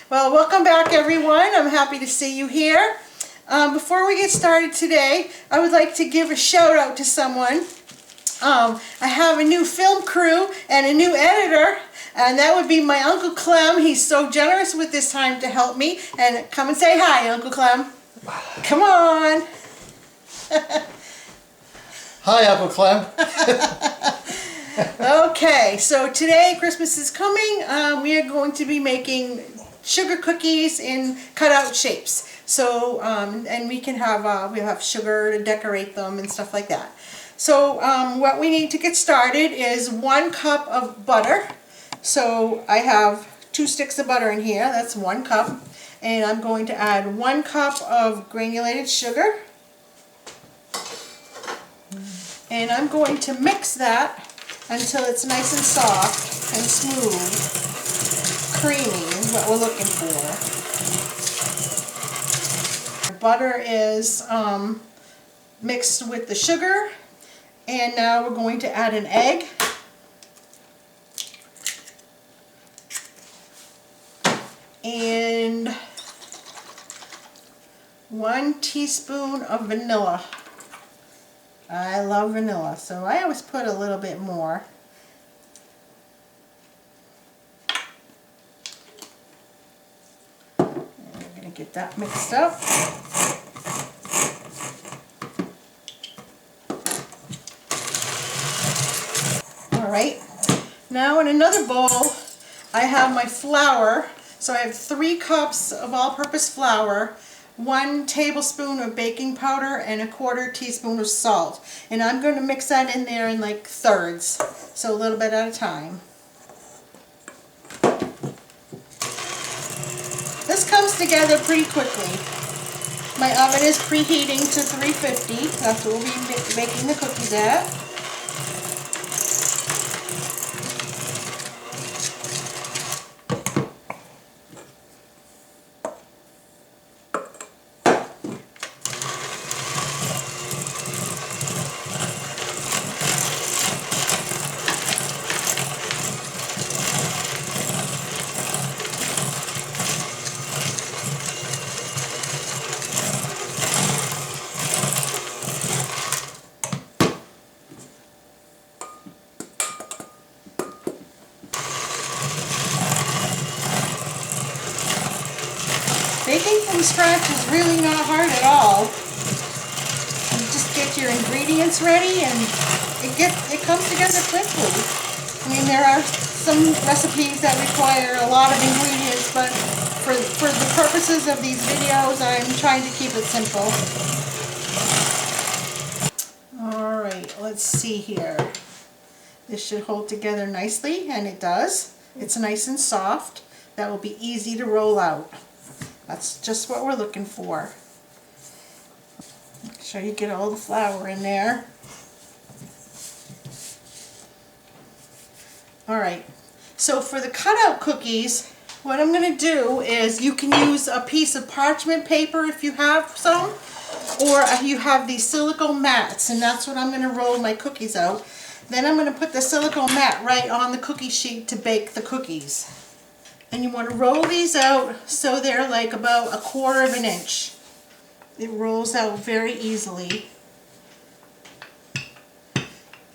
Well, welcome back everyone. I'm happy to see you here. Before we get started today, I would like to give a shout out to someone. I have a new film crew and a new editor, and that would be my Uncle Clem. He's so generous with his time to help me. And come and say hi, Uncle Clem. Come on. Hi, Uncle Clem. Okay, so today Christmas is coming. We are going to be making sugar cookies in cutout shapes. So, and we can have we have sugar to decorate them and stuff like that. So, what we need to get started is 1 cup of butter. So I have 2 sticks of butter in here. That's 1 cup, and I'm going to add 1 cup of granulated sugar, and I'm going to mix that until it's nice and soft and smooth. Creamy is what we're looking for. Butter is mixed with the sugar, and now we're going to add an egg. And 1 teaspoon of vanilla. I love vanilla, so I always put a little bit more. And we're going to get that mixed up. Alright, now in another bowl I have my flour. So I have 3 cups of all-purpose flour, 1 tablespoon of baking powder, and 1/4 teaspoon of salt. And I'm going to mix that in there in like thirds, so a little bit at a time. This comes together pretty quickly. My oven is preheating to 350. That's what we'll be baking the cookies at. Baking from scratch is really not hard at all. You just get your ingredients ready and it comes together quickly. I mean, there are some recipes that require a lot of ingredients, but for the purposes of these videos, I'm trying to keep it simple. Alright, let's see here. This should hold together nicely, and it does. It's nice and soft. That will be easy to roll out. That's just what we're looking for. Make sure you get all the flour in there. Alright, so for the cutout cookies, what I'm going to do is, you can use a piece of parchment paper if you have some, or you have these silicone mats, and that's what I'm going to roll my cookies out. Then I'm going to put the silicone mat right on the cookie sheet to bake the cookies. And you want to roll these out so they're like about 1/4 inch. It rolls out very easily.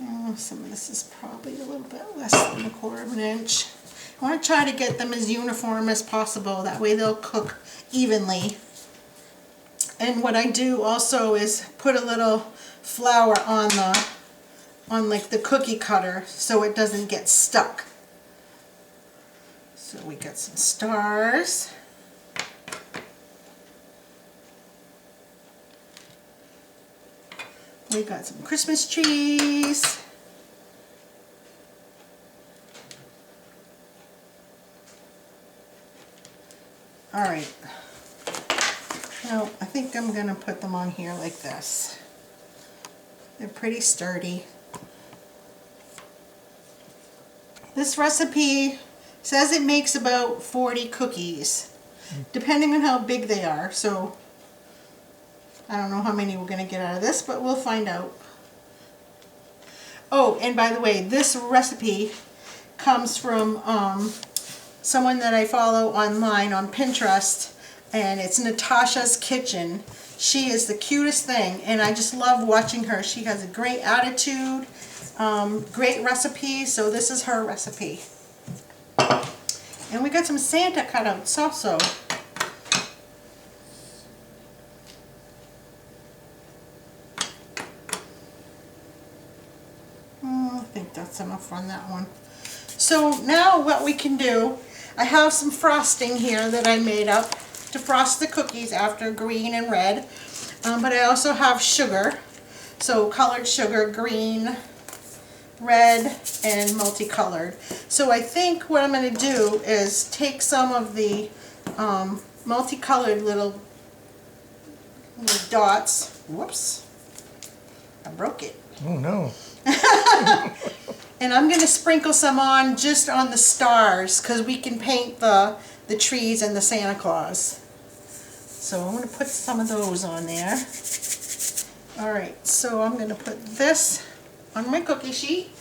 Oh, some of this is probably a little bit less than 1/4 inch. I want to try to get them as uniform as possible. That way they'll cook evenly. And what I do also is put a little flour on like the cookie cutter so it doesn't get stuck. So we got some stars. We got some Christmas trees. Alright. Now I think I'm going to put them on here like this. They're pretty sturdy. This recipe says it makes about 40 cookies, depending on how big they are. So I don't know how many we're going to get out of this, but we'll find out. Oh, and by the way, this recipe comes from someone that I follow online on Pinterest, and it's Natasha's Kitchen. She is the cutest thing, and I just love watching her. She has a great attitude, great recipes, so this is her recipe. And we got some Santa cutouts also. I think that's enough on that one. So now what we can do, I have some frosting here that I made up to frost the cookies after green and red. But I also have sugar, so colored sugar, green, red, and multicolored. So I think what I'm going to do is take some of the multicolored little dots. Whoops, I broke it. Oh no. And I'm going to sprinkle some on just on the stars, because we can paint the trees and the Santa Claus. So I'm going to put some of those on there. Alright, so I'm going to put this on my cookie sheet.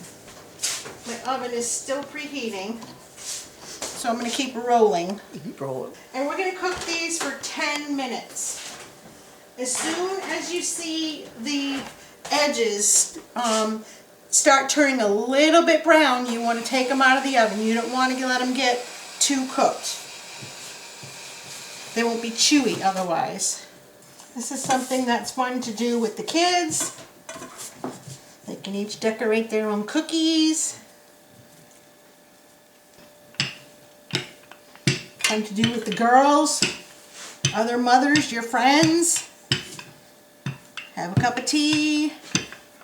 My oven is still preheating, so I'm going to keep rolling. Keep rolling. And we're going to cook these for 10 minutes. As soon as you see the edges start turning a little bit brown, you want to take them out of the oven. You don't want to let them get too cooked. They won't be chewy otherwise. This is something that's fun to do with the kids. They can each decorate their own cookies. Fun to do with the girls, other mothers, your friends. Have a cup of tea.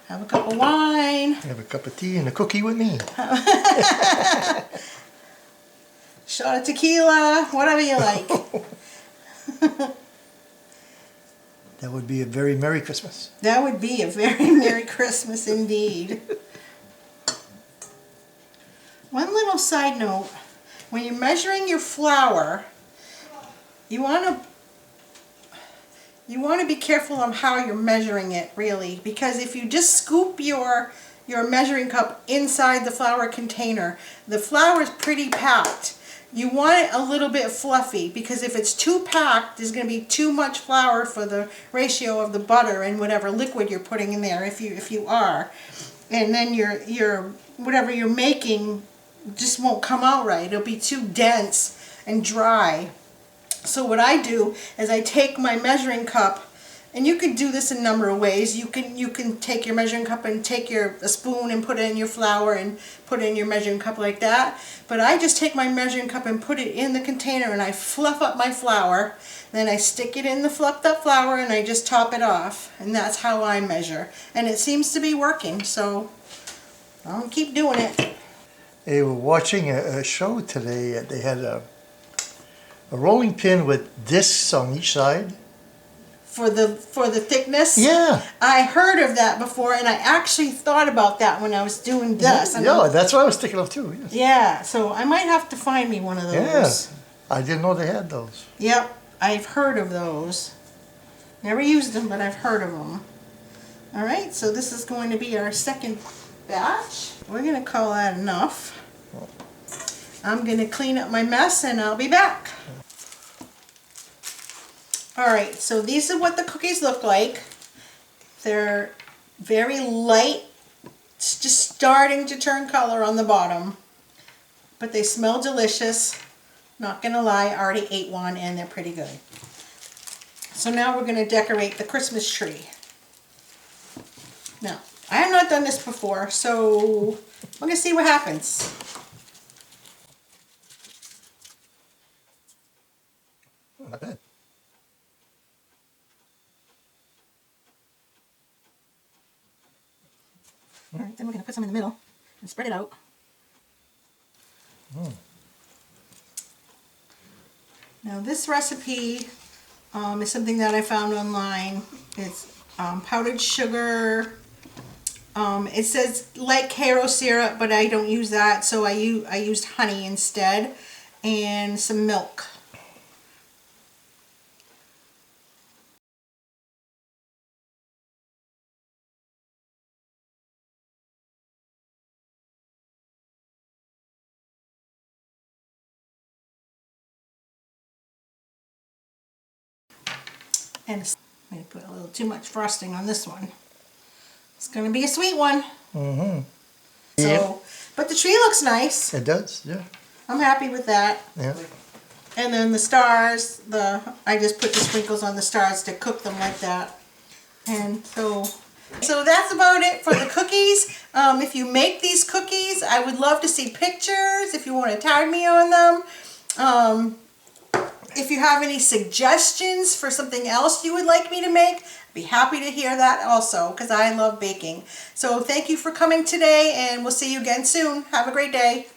Have a cup of wine. Have a cup of tea and a cookie with me. Shot of tequila, whatever you like. That would be a very Merry Christmas. That would be a very Merry Christmas indeed. One little side note, when you're measuring your flour, you want to be careful on how you're measuring it, really, because if you just scoop your measuring cup inside the flour container, the flour is pretty packed. You want it a little bit fluffy, because if it's too packed, there's going to be too much flour for the ratio of the butter and whatever liquid you're putting in there, if you are. And then your whatever you're making just won't come out right. It'll be too dense and dry. So what I do is I take my measuring cup, and you can do this in a number of ways. You can take your measuring cup and take a spoon and put it in your flour and put it in your measuring cup like that. But I just take my measuring cup and put it in the container, and I fluff up my flour. Then I stick it in the fluffed up flour and I just top it off. And that's how I measure. And it seems to be working, so I'll keep doing it. They were watching a show today. They had a rolling pin with discs on each side. For the thickness? Yeah. I heard of that before, and I actually thought about that when I was doing this. Yeah, that's what I was thinking of too. Yes. Yeah, so I might have to find me one of those. Yeah, I didn't know they had those. Yep, I've heard of those. Never used them, but I've heard of them. Alright, so this is going to be our second batch. We're going to call that enough. I'm going to clean up my mess and I'll be back. Alright, so these are what the cookies look like. They're very light. It's just starting to turn color on the bottom. But they smell delicious. Not gonna lie, I already ate one and they're pretty good. So now we're gonna decorate the Christmas tree. Now, I have not done this before, so we're gonna see what happens. Not bad. Alright, then we're going to put some in the middle and spread it out. Now this recipe is something that I found online. It's powdered sugar. It says like Karo syrup, but I don't use that, so I used honey instead, and some milk. And I'm going to put a little too much frosting on this one. It's going to be a sweet one. Mm-hmm. So, Yeah. but the tree looks nice. It does, yeah. I'm happy with that. Yeah. And then the stars, I just put the sprinkles on the stars to cook them like that. And so that's about it for the cookies. If you make these cookies, I would love to see pictures if you want to tag me on them. If you have any suggestions for something else you would like me to make, I'd be happy to hear that also, because I love baking. So thank you for coming today, and we'll see you again soon. Have a great day.